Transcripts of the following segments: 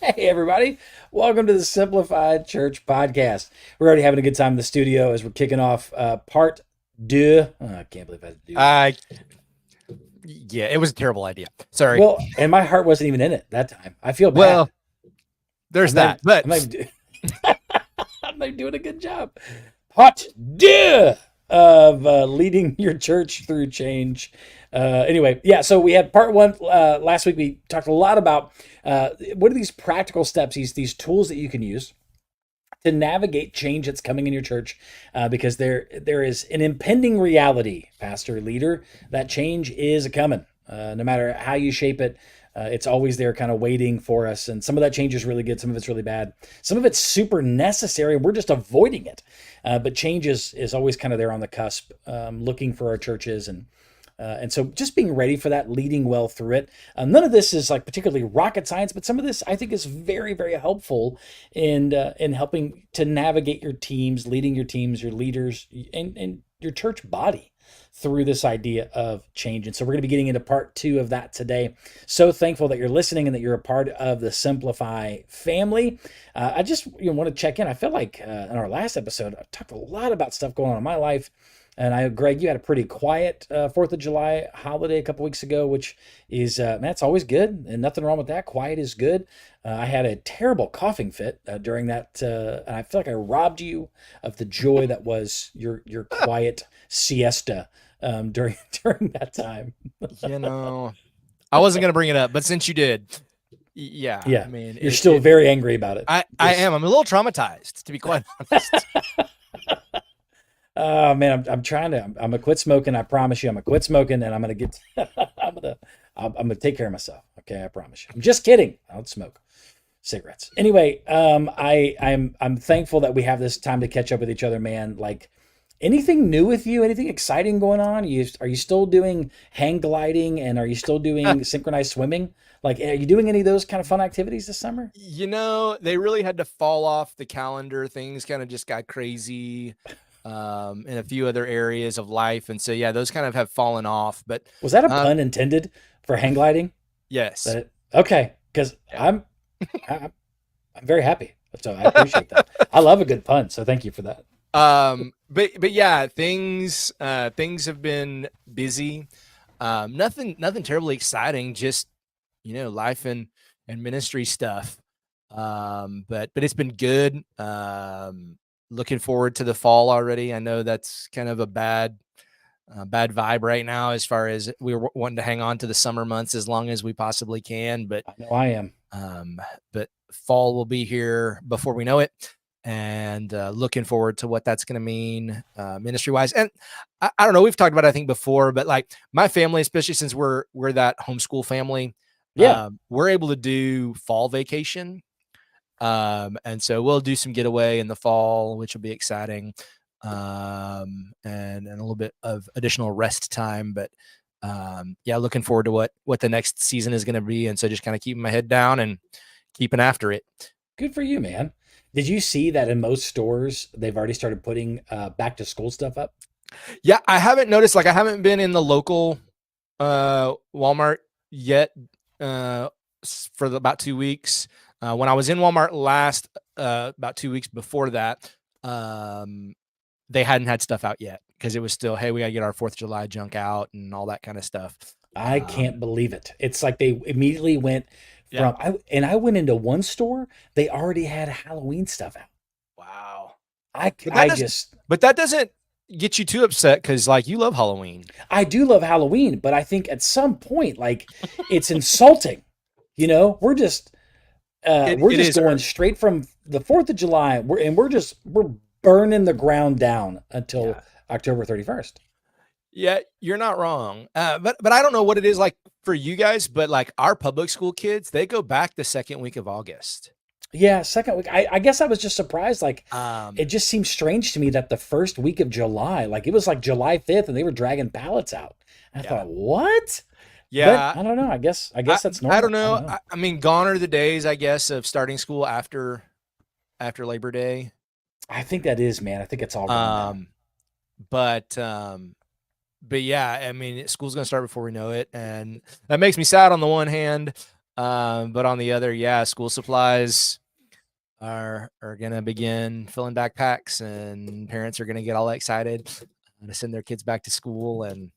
Hey, everybody. Welcome to the Simplified Church Podcast. We're already having a good time in the studio as we're kicking off part 2. I can't believe I had to do that. Uh, yeah, it was a terrible idea. Sorry. Well, and my heart wasn't even in it that time. I feel bad. Well, there's I'm not, that. But I'm not, even I'm not even doing a good job. Part 2 of leading your church through change. Anyway, yeah, so we had part 1 last week. We talked a lot about what are these practical steps, these tools that you can use to navigate change that's coming in your church, because there is an impending reality, pastor, leader, that change is a coming. No matter how you shape it, it's always there, kind of waiting for us. And some of that change is really good, some of it's really bad, some of it's super necessary, and we're just avoiding it. But change is always kind of there on the cusp, looking for our churches and so just being ready for that, leading well through it. None of this is like particularly rocket science, but some of this I think is very, very helpful in helping to navigate your teams, leading your teams, your leaders, and your church body through this idea of change. And so we're going to be getting into part 2 of that today. So thankful that you're listening and that you're a part of the Simplify family. I just want to check in. I feel like in our last episode, I talked a lot about stuff going on in my life. And Greg, you had a pretty quiet 4th of July holiday a couple weeks ago, which is, man, it's always good, and nothing wrong with that. Quiet is good. I had a terrible coughing fit during that, and I feel like I robbed you of the joy that was your quiet siesta during during that time. you know, I wasn't gonna bring it up, but since you did, yeah, I Yeah, mean, you're still very angry about it. I Just, am. I'm a little traumatized, to be quite honest. oh man, I'm trying to. I'm gonna quit smoking. I promise you, I'm gonna quit smoking, and I'm gonna get. I'm gonna take care of myself. Okay, I promise you. I'm just kidding. I don't smoke cigarettes. Anyway, I'm thankful that we have this time to catch up with each other, man. Like, anything new with you? Anything exciting going on? Are you still doing hang gliding, and are you still doing synchronized swimming? Like, are you doing any of those kind of fun activities this summer? They really had to fall off the calendar. Things kind of just got crazy in a few other areas of life, and so yeah, those kind of have fallen off. But Was that a um, pun intended for hang gliding? yes, Okay, because yeah. I'm I'm very happy. So I appreciate that. I love a good pun, so thank you for that. But yeah, things have been busy. Nothing terribly exciting, just life and ministry stuff. But it's been good. Looking forward to the fall already. I know that's kind of a bad vibe right now, as far as we're wanting to hang on to the summer months as long as we possibly can. But I know I am. um, but fall will be here before we know it, and looking forward to what that's going to mean ministry wise. And I don't know, we've talked about it, I think, before, but like my family, especially since we're that homeschool family, Yeah, we're able to do fall vacation. And so we'll do some getaway in the fall, which will be exciting. And a little bit of additional rest time, but yeah, looking forward to what the next season is going to be. And so just kind of keeping my head down and keeping after it. good for you, man. Did you see that in most stores they've already started putting back to school stuff up? Yeah, I haven't noticed, like I haven't been in the local Walmart yet for about 2 weeks. When I was in Walmart last, about 2 weeks before that, they hadn't had stuff out yet because it was still, hey, we got to get our 4th of July junk out and all that kind of stuff. I can't believe it. It's like they immediately went Yeah. from I went into one store, they already had Halloween stuff out. Wow. I But that I doesn't, just but that doesn't get you too upset because like you love Halloween. I do love Halloween, but I think at some point, like, it's insulting. We're It just is. going straight from the 4th of July. We're burning the ground down until Yeah. October 31st. Yeah, you're not wrong. But I don't know what it is like for you guys, but like our public school kids, they go back the second week of August. Yeah, second week. I guess I was just surprised. Like, it Um, just seems strange to me that the first week of July, like it was like July 5th, and they were dragging pallets out. I yeah, thought, what? But yeah. I don't know. I guess I that's I don't normal. I don't know. know. I mean, gone are the days, I guess, of starting school after Labor Day. I think that is, man. I think it's all gone now. Um, but um, but yeah, I mean, school's gonna start before we know it, and that makes me sad on the one hand. But on the other, yeah, school supplies are going to begin filling backpacks, and parents are going to get all excited to send their kids back to school. And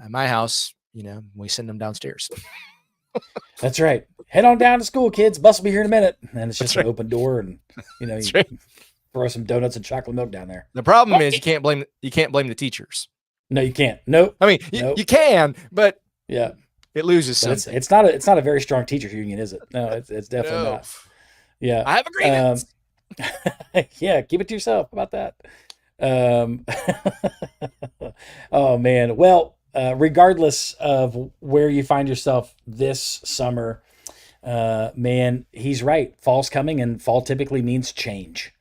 at my house, we send them downstairs. That's right. Head on down to school, kids. Bus will be here in a minute. And it's just That's an right. open door, and That's you right. throw some donuts and chocolate milk down there. The problem is you can't blame the teachers. No, you can't. Nope. I mean, Nope. you can, but Yeah. it loses But something. it's not a very strong teachers union, is it? No, it's definitely No. not. Yeah. I have a grievance. Yeah, keep it to yourself. How about that? Um, oh man. Well, regardless of where you find yourself this summer, man, he's right. Fall's coming, and fall typically means change.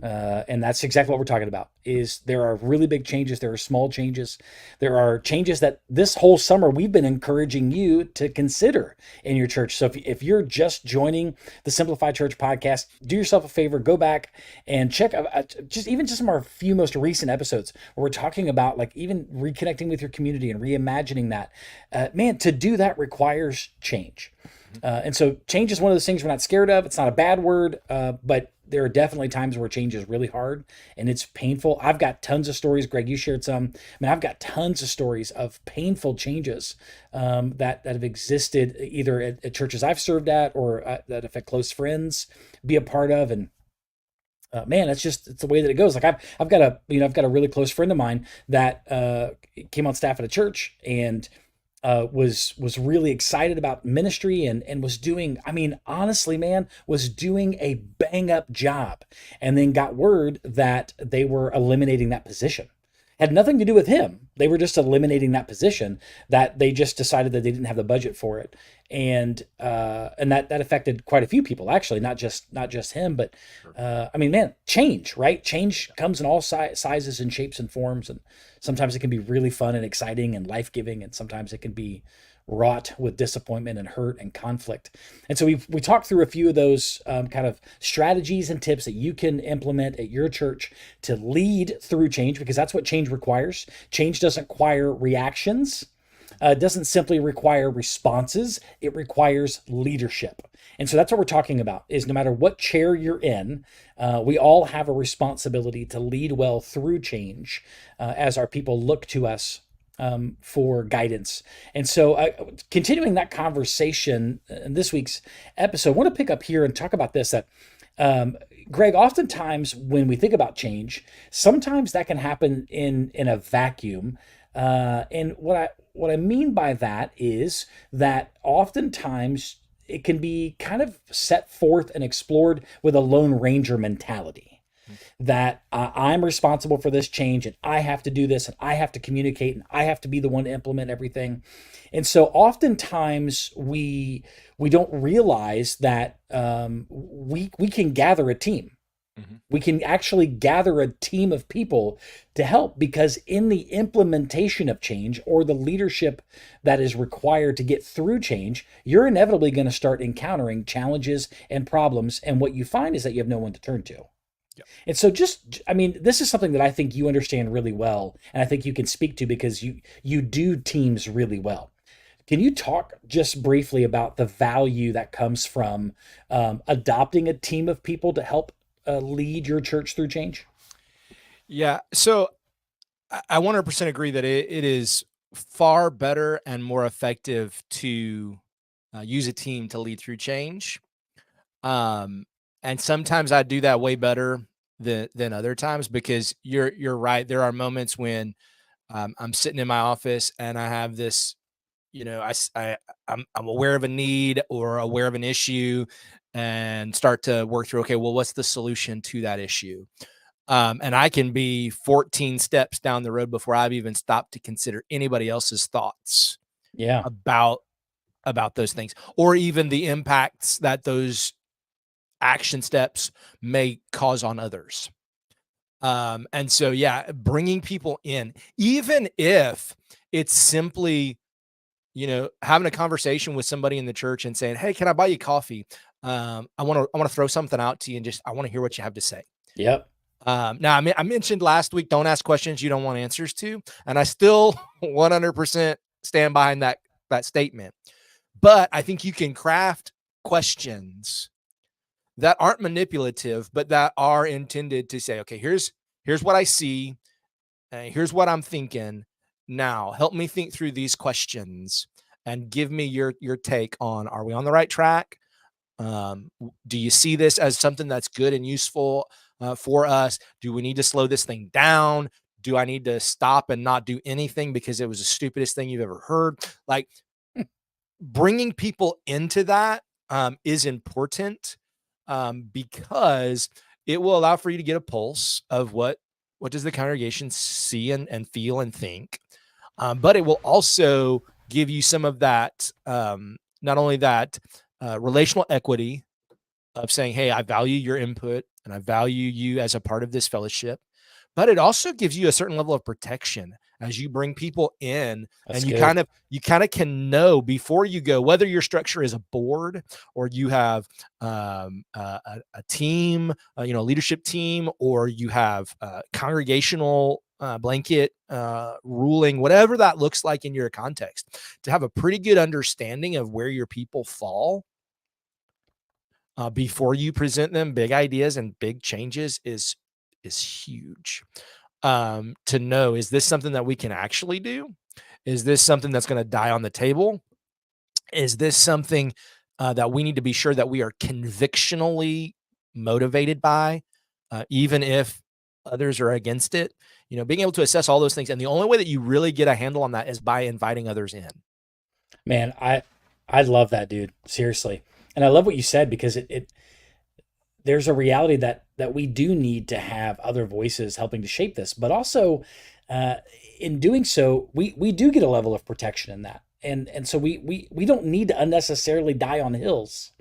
And that's exactly what we're talking about. Is there are really big changes, there are small changes, there are changes that this whole summer we've been encouraging you to consider in your church. So if you're just joining the Simplified Church podcast, do yourself a favor, go back and check just some of our few most recent episodes where we're talking about like even reconnecting with your community and reimagining that. Man, to do that requires change. And so change is one of those things we're not scared of. It's not a bad word, but there are definitely times where change is really hard and it's painful. I've got tons of stories. Greg, you shared some. I mean, I've got tons of stories of painful changes that have existed either at churches I've served at or that have had close friends be a part of. And man, it's the way that it goes. Like I've got a really close friend of mine that came on staff at a church and was really excited about ministry and was doing, I mean, honestly, man, was doing a bang up job, and then got word that they were eliminating that position. Had nothing to do with him. They were just eliminating that position, that they just decided that they didn't have the budget for it. And that affected quite a few people, actually, not just him, but I mean, man, change, right? Change comes in all sizes and shapes and forms, and sometimes it can be really fun and exciting and life giving, and sometimes it can be wrought with disappointment and hurt and conflict. And so we talked through a few of those kind of strategies and tips that you can implement at your church to lead through change, because that's what change requires. Change doesn't require reactions. Doesn't simply require responses, it requires leadership. And so that's what we're talking about, is no matter what chair you're in, we all have a responsibility to lead well through change as our people look to us for guidance. And so continuing that conversation in this week's episode, I want to pick up here and talk about this, that Greg, oftentimes when we think about change, sometimes that can happen in a vacuum. And what I mean by that is that oftentimes it can be kind of set forth and explored with a Lone Ranger mentality, that I'm responsible for this change and I have to do this and I have to communicate and I have to be the one to implement everything. And so oftentimes we don't realize that we can gather a team. We can actually gather a team of people to help, because in the implementation of change or the leadership that is required to get through change, you're inevitably going to start encountering challenges and problems. And what you find is that you have no one to turn to. Yep. And so I mean, this is something that I think you understand really well. And I think you can speak to, because you do teams really well. Can you talk just briefly about the value that comes from adopting a team of people to help lead your church through change? Yeah. So I 100% agree that it is far better and more effective to use a team to lead through change. And sometimes I do that way better than other times, because you're right. There are moments when I'm sitting in my office and I have this, I'm aware of a need or aware of an issue, and start to work through, okay, well, what's the solution to that issue? And I can be 14 steps down the road before I've even stopped to consider anybody else's thoughts Yeah. about those things, or even the impacts that those action steps may cause on others. And so, yeah, bringing people in, even if it's simply, having a conversation with somebody in the church and saying, "Hey, can I buy you coffee? I want to throw something out to you, and I want to hear what you have to say." Yep. Now, I mentioned last week, don't ask questions you don't want answers to, and I still 100% stand behind that statement. but I think you can craft questions that aren't manipulative, but that are intended to say, okay, here's what I see, here's what I'm thinking. Now, help me think through these questions and give me your take on: are we on the right track? Do you see this as something that's good and useful for us? Do we need to slow this thing down? Do I need to stop and not do anything because it was the stupidest thing you've ever heard? Like, bringing people into that is important, because it will allow for you to get a pulse of what does the congregation see and feel and think. But it will also give you some of that, not only that relational equity of saying, hey, I value your input and I value you as a part of this fellowship, but it also gives you a certain level of protection as you bring people in. That's And good. you kind of can know before you go, whether your structure is a board or you have a team, leadership team, or you have congregational blanket ruling, whatever that looks like in your context, to have a pretty good understanding of where your people fall before you present them big ideas and big changes is huge. To know, is this something that we can actually do? Is this something that's going to die on the table? Is this something that we need to be sure that we are convictionally motivated by, even if others are against it? Being able to assess all those things. And the only way that you really get a handle on that is by inviting others in. Man, I love that, dude. Seriously. And I love what you said, because it there's a reality that we do need to have other voices helping to shape this, but also uh, in doing so, we do get a level of protection in that, and so we don't need to unnecessarily die on hills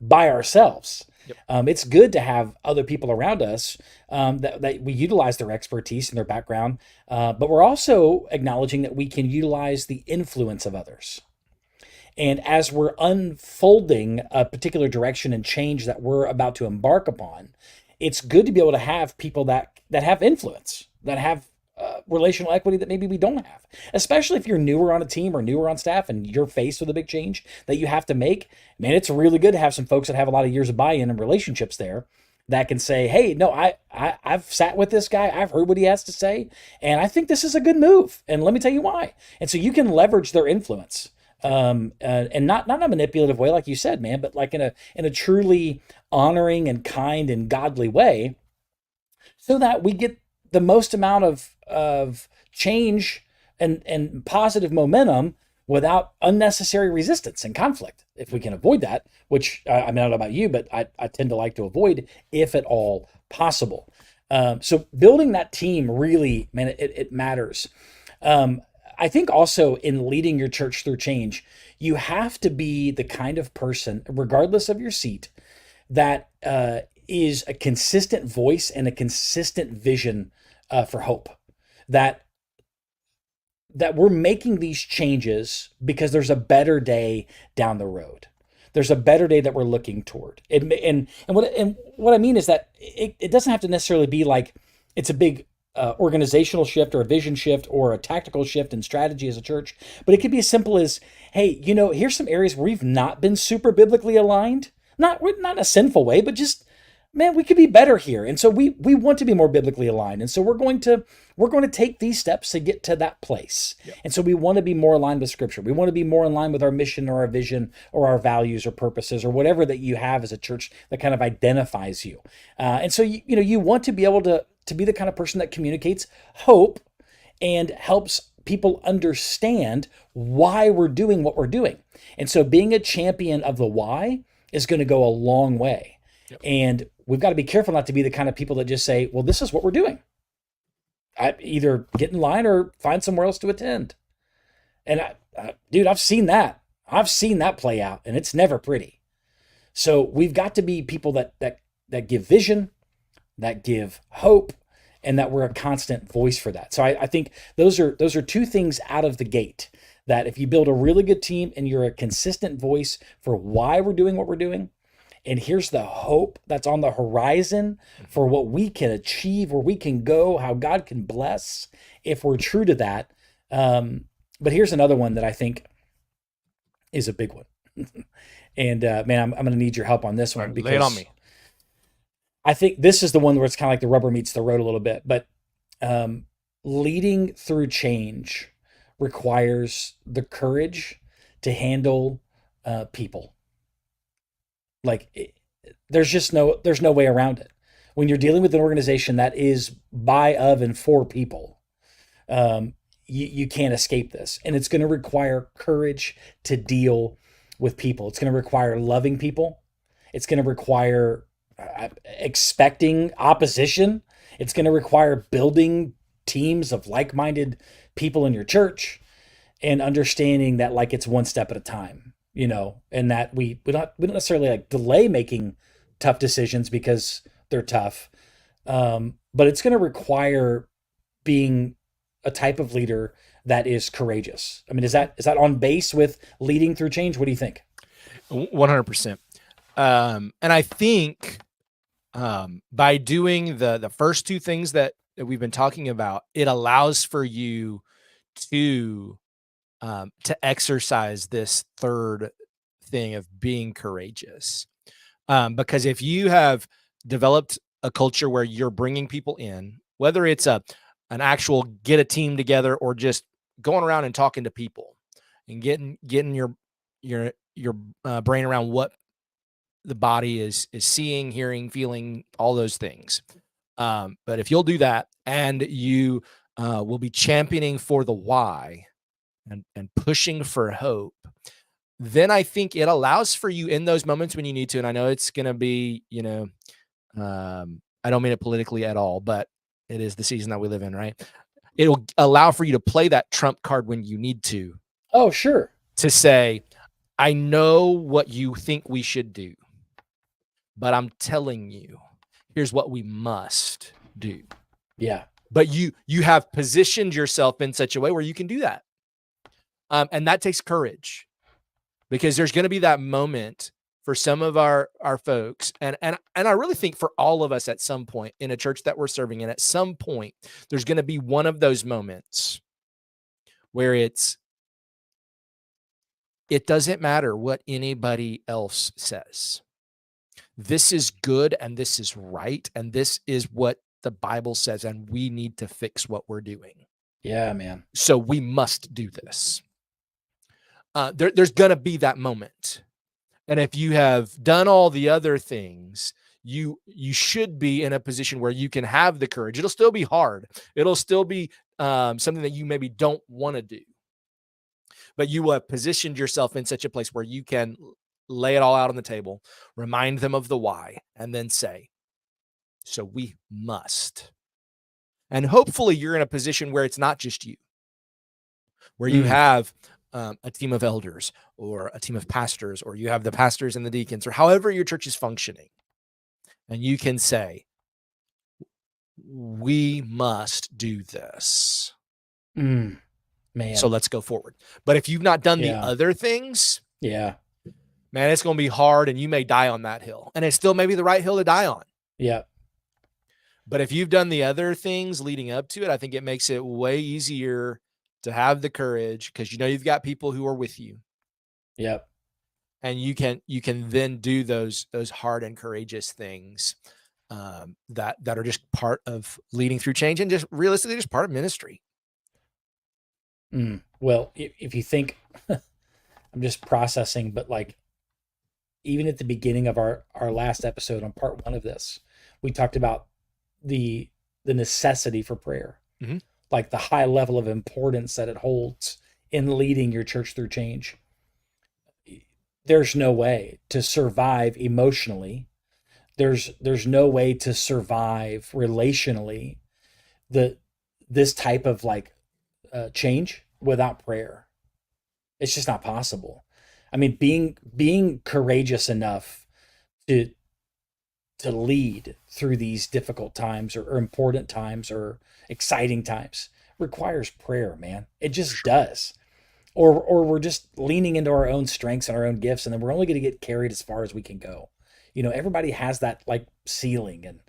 by ourselves. Yep. It's good to have other people around us, that we utilize their expertise and their background, but we're also acknowledging that we can utilize the influence of others. And as we're unfolding a particular direction and change that we're about to embark upon, it's good to be able to have people that have influence, that have relational equity that maybe we don't have. Especially if you're newer on a team or newer on staff and you're faced with a big change that you have to make. Man, it's really good to have some folks that have a lot of years of buy-in and relationships there that can say, "Hey, no, I've sat with this guy. I've heard what he has to say, and I think this is a good move. And let me tell you why." And so you can leverage their influence, and not in a manipulative way, like you said, man, but like in a truly honoring and kind and godly way, so that we get the most amount of change and positive momentum without unnecessary resistance and conflict. If we can avoid that, which I mean, I don't know about you, but I tend to like to avoid if at all possible. So building that team really, man, it matters. I think also in leading your church through change, you have to be the kind of person, regardless of your seat, that is a consistent voice and a consistent vision for hope. That we're making these changes because there's a better day down the road. There's a better day that we're looking toward. And what I mean is that it doesn't have to necessarily be like it's a big organizational shift or a vision shift or a tactical shift in strategy as a church, but it could be as simple as, hey, here's some areas where we've not been super biblically aligned. Not in a sinful way, but just, man, we could be better here. And so we want to be more biblically aligned. And so we're going to take these steps to get to that place. Yep. And so we want to be more aligned with Scripture. We want to be more in line with our mission or our vision or our values or purposes or whatever that you have as a church that kind of identifies you. And so you want to be able to be the kind of person that communicates hope and helps people understand why we're doing what we're doing. And so being a champion of the why is going to go a long way. Yep. And we've got to be careful not to be the kind of people that just say, well, this is what we're doing. I either get in line or find somewhere else to attend. And dude, I've seen that. I've seen that play out, and it's never pretty. So we've got to be people that give vision, that give hope, and that we're a constant voice for that. So I think those are two things out of the gate, that if you build a really good team and you're a consistent voice for why we're doing what we're doing, and here's the hope that's on the horizon for what we can achieve, where we can go, how God can bless if we're true to that. But here's another one that I think is a big one. And man, I'm going to need your help on this All one right, lay it on because me. I think this is the one where it's kind of like the rubber meets the road a little bit. But um, leading through change requires the courage to handle people. Like there's no way around it. When you're dealing with an organization that is by, of, and for people, um, you can't escape this. And it's going to require courage to deal with people. It's going to require loving people. It's going to require expecting opposition. It's going to require building teams of like minded people in your church and understanding that like it's one step at a time, you know, and that we don't necessarily like delay making tough decisions because they're tough. But it's going to require being a type of leader that is courageous. I mean, is that on base with leading through change? What do you think? 100%. And I think by doing the first two things that we've been talking about, it allows for you to exercise this third thing of being courageous. Because if you have developed a culture where you're bringing people in, whether it's an actual get a team together or just going around and talking to people and getting your brain around what the body is seeing, hearing, feeling, all those things. But if you'll do that and you will be championing for the why and pushing for hope, then I think it allows for you in those moments when you need to. And I know it's going to be, I don't mean it politically at all, but it is the season that we live in, right? It'll allow for you to play that trump card when you need Oh, sure. to say, I know what you think we should do, but I'm telling you, here's what we must do. Yeah. But you have positioned yourself in such a way where you can do that. And that takes courage, because there's going to be that moment for some of our folks. And I really think for all of us at some point in a church that we're serving in, at some point, there's going to be one of those moments where it doesn't matter what anybody else says. This is good and this is right. And this is what the Bible says. And we need to fix what we're doing. Yeah, man. So we must do this. There's going to be that moment. And if you have done all the other things, you should be in a position where you can have the courage. It'll still be hard. It'll still be something that you maybe don't want to do. But you will have positioned yourself in such a place where you can lay it all out on the table, remind them of the why, and then say, so we must. And hopefully you're in a position where it's not just you, where you have a team of elders or a team of pastors, or you have the pastors and the deacons, or however your church is functioning. And you can say, we must do this. Man. So let's go forward. But if you've not done the other things, man, it's going to be hard and you may die on that hill. And it's still maybe the right hill to die on. Yeah. But if you've done the other things leading up to it, I think it makes it way easier to have the courage, because you've got people who are with you. Yep. And you can then do those hard and courageous things that are just part of leading through change, and just realistically just part of ministry. Well, if you think, I'm just processing, but like even at the beginning of our last episode on part 1 of this, we talked about the necessity for prayer, like the high level of importance that it holds in leading your church through change. There's no way to survive emotionally. There's no way to survive relationally this type of like change without prayer. It's just not possible. I mean, being courageous enough to lead through these difficult times or important times or exciting times requires prayer, man. It just does. Or we're just leaning into our own strengths and our own gifts, and then we're only going to get carried as far as we can go. Everybody has that like ceiling, and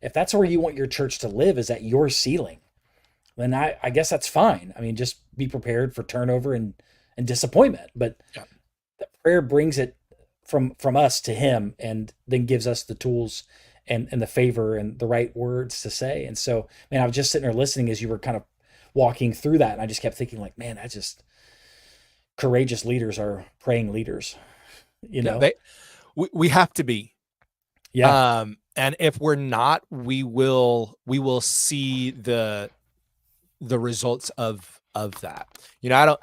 if that's where you want your church to live, is at your ceiling, then I guess that's fine. I mean, just be prepared for turnover and disappointment. But prayer brings it from us to him, and then gives us the tools and the favor and the right words to say. And so, man, I was just sitting there listening as you were kind of walking through that, and I just kept thinking, like, man, I just courageous leaders are praying leaders, you Yeah, know? we have to be. Yeah. And if we're not, we will see the results of that. I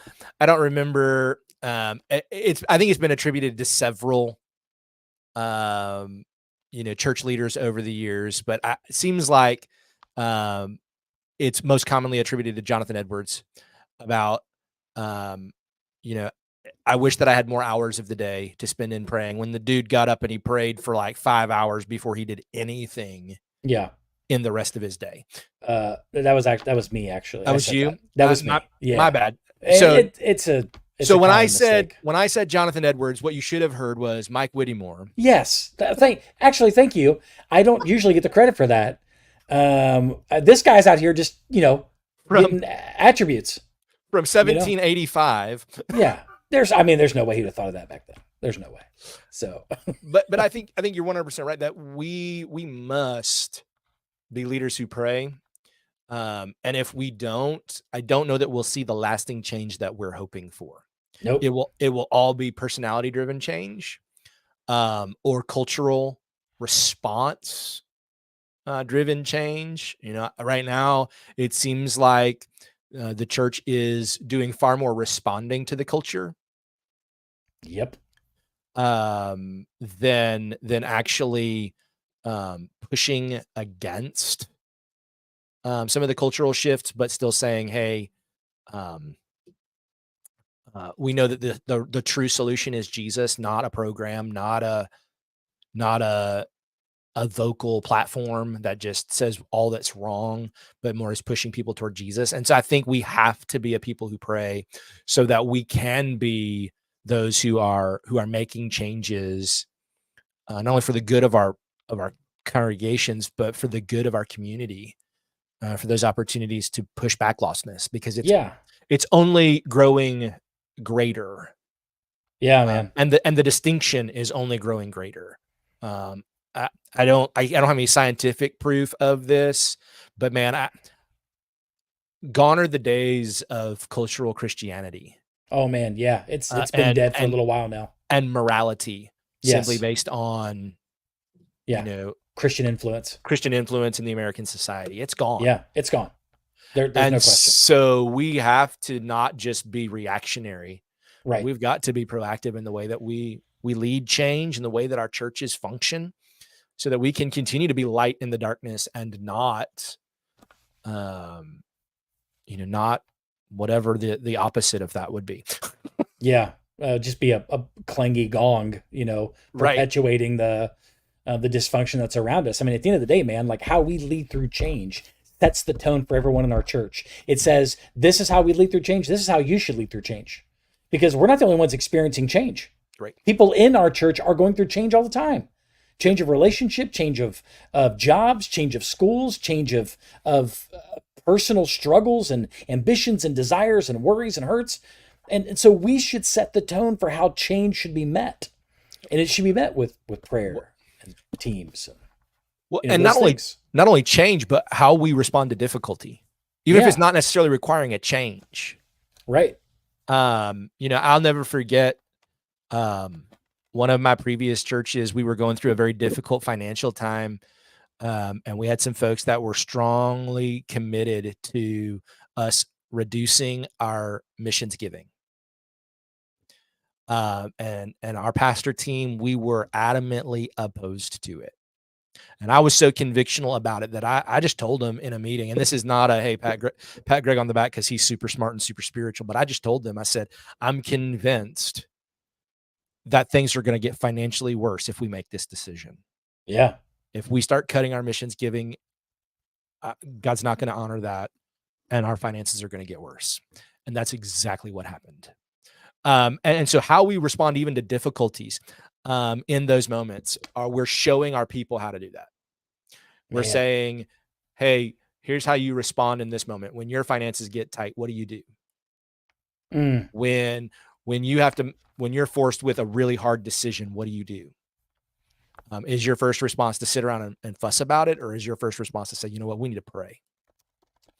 don't remember. I think it's been attributed to several um, church leaders over the years, but it seems like um, it's most commonly attributed to Jonathan Edwards about, um, you know, I wish that I had more hours of the day to spend in praying. When the dude got up and he prayed for like 5 hours before he did anything Yeah. in the rest of his day. That was me, actually. That I was said that. you. That was My me. my Yeah. bad. So It's so a when I common said mistake. when I said Jonathan Edwards, what you should have heard was Mike Whittemore. Yes. Thank you. I don't usually get the credit for that. This guy's out here just, from getting attributes, from you know? 1785. Yeah. There's no way he'd have thought of that back then. There's no way. So, But I think you're 100% right that we must be leaders who pray. And if we don't, I don't know that we'll see the lasting change that we're hoping for. It nope. will all be personality driven change, or cultural response driven change. Right now it seems like the church is doing far more responding to the culture Yep. than actually pushing against some of the cultural shifts, but still saying, "Hey, um, we know that the true solution is Jesus, not a program, not a vocal platform that just says all that's wrong, but more is pushing people toward Jesus." And so I think we have to be a people who pray so that we can be those who are making changes, not only for the good of our congregations, but for the good of our community, for those opportunities to push back lostness, because it's Yeah. it's only growing greater, Yeah, man. and the distinction is only growing greater. Um, I don't have any scientific proof of this, but man, gone are the days of cultural Christianity, Oh, man. Yeah. It's been and dead for a and little while now. and morality simply Yes. based on you Yeah. know Christian influence. Christian influence in the American society. It's gone. Yeah. It's gone. There's no And question. so we have to not just be reactionary, but Right. we've got to be proactive in the way that we lead change, and the way that our churches function, so that we can continue to be light in the darkness, and not um not whatever the opposite of that would be. Yeah. Just be a clangy gong, Right. perpetuating the dysfunction that's around us. I mean, at the end of the day, man, like how we lead through change sets the tone for everyone in our church. It says, this is how we lead through change. This is how you should lead through change. Because we're not the only ones experiencing change. Right. People in our church are going through change all the time. Change of relationship, change of jobs, change of schools, change of personal struggles and ambitions and desires and worries and hurts. And so we should set the tone for how change should be met. And it should be met with prayer and teams and Well, and those things. not only change, but how we respond to difficulty, even if it's Yeah. not necessarily requiring a change. Right. I'll never forget um, one of my previous churches. We were going through a very difficult financial time, and we had some folks that were strongly committed to us reducing our missions giving. And our pastor team, we were adamantly opposed to it. And I was so convictional about it that I just told him in a meeting, and this is not a, hey, pat Greg on the back because he's super smart and super spiritual, but I just told them, I said, I'm convinced that things are going to get financially worse if we make this decision. Yeah. If we start cutting our missions giving, God's not going to honor that, and our finances are going to get worse. And that's exactly what happened. And so how we respond even to difficulties in those moments we're showing our people how to do that. We're Man. saying, hey, here's how you respond in this moment. When your finances get tight, what do you do? Mm. When when you're forced with a really hard decision, what do you do? Is your first response to sit around and fuss about it, or is your first response to say, you know what, we need to pray?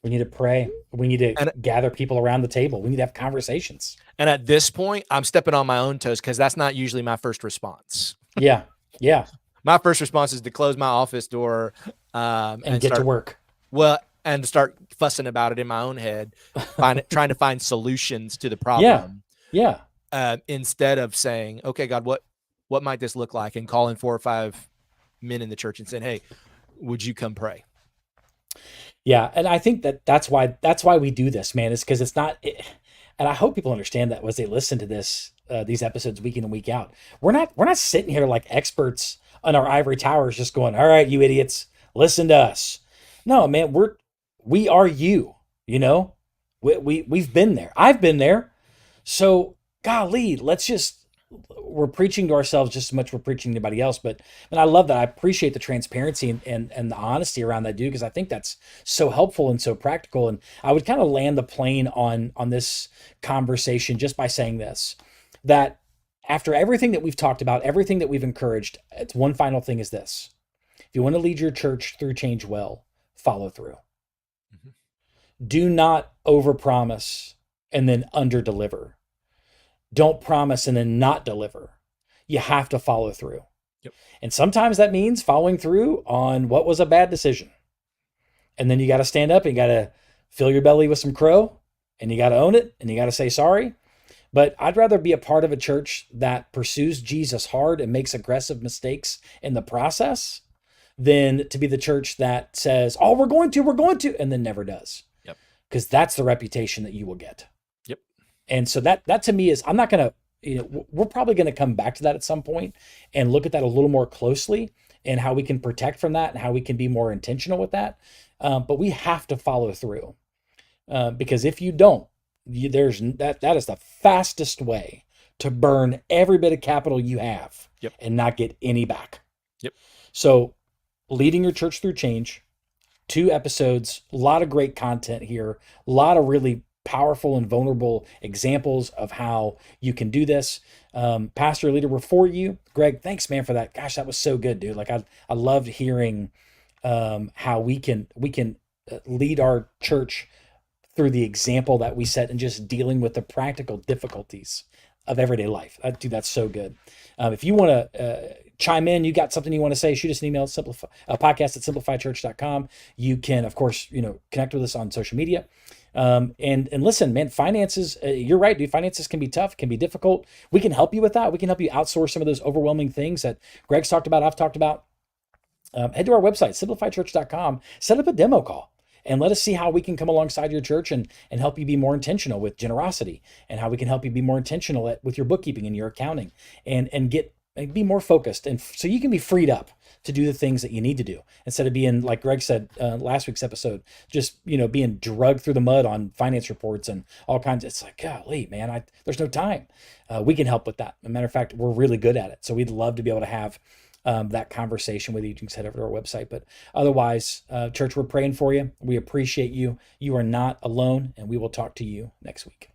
We need to pray. We need to And gather people around the table. We need to have conversations. and at this point, I'm stepping on my own toes because that's not usually my first response. Yeah. Yeah. My first response is to close my office door And get to work. and start fussing about it in my own head, trying to find solutions to the Yeah. problem. Yeah. Instead of saying, okay, God, what might this look like? And calling 4 or 5 men in the church and saying, hey, would you come pray? Yeah. And I think that's why we do this, man, is because it's not, and I hope people understand that as they listen to these episodes week in and week out. We're not sitting here like experts on our ivory towers just going, all right, you idiots, listen to us. No, man, we are you, you know, we've been there. I've been there. So golly, we're preaching to ourselves just as much as we're preaching to anybody else. But, and I love that. I appreciate the transparency and the honesty around that, dude, because I think that's so helpful and so practical. And I would kind of land the plane on this conversation just by saying this, that after everything that we've talked about, everything that we've encouraged, it's one final thing is this. If you want to lead your church through change well, follow through. Mm-hmm. Do not overpromise and then underdeliver. Don't promise and then not deliver. You have to follow through. Yep. And sometimes that means following through on what was a bad decision. And then you got to stand up and you got to fill your belly with some crow and you got to own it and you got to say sorry. But I'd rather be a part of a church that pursues Jesus hard and makes aggressive mistakes in the process than to be the church that says, oh, we're going to, and then never does. Yep. Because that's the reputation that you will get. Yep. And so that to me is, I'm not going to, we're probably going to come back to that at some point and look at that a little more closely and how we can protect from that and how we can be more intentional with that. But we have to follow through because if you don't, that is the fastest way to burn every bit of capital you have. Yep. And not get any back. Yep. So leading your church through change, 2 episodes, a lot of great content here, a lot of really powerful and vulnerable examples of how you can do this. Pastor, leader, we're for you. Greg, thanks, man, for that. Gosh, that was so good, dude. Like I loved hearing how we can lead our church through the example that we set and just dealing with the practical difficulties of everyday life. Dude, that's so good. If you want to chime in, you got something you want to say, shoot us an email at podcast at simplifychurch.com. You can, of course, connect with us on social media. And listen, man, finances, you're right, dude. Finances can be tough, can be difficult. We can help you with that. We can help you outsource some of those overwhelming things that Greg's talked about, I've talked about. Head to our website, simplifychurch.com, set up a demo call and let us see how we can come alongside your church and help you be more intentional with generosity and how we can help you be more intentional with your bookkeeping and your accounting and be more focused. And so you can be freed up to do the things that you need to do instead of being, like Greg said, last week's episode, just, being drugged through the mud on finance reports and all kinds. It's like, golly, man, there's no time. We can help with that. As a matter of fact, we're really good at it. So we'd love to be able to have that conversation with you. You can head over to our website. But otherwise, church, we're praying for you. We appreciate you. You are not alone, and we will talk to you next week.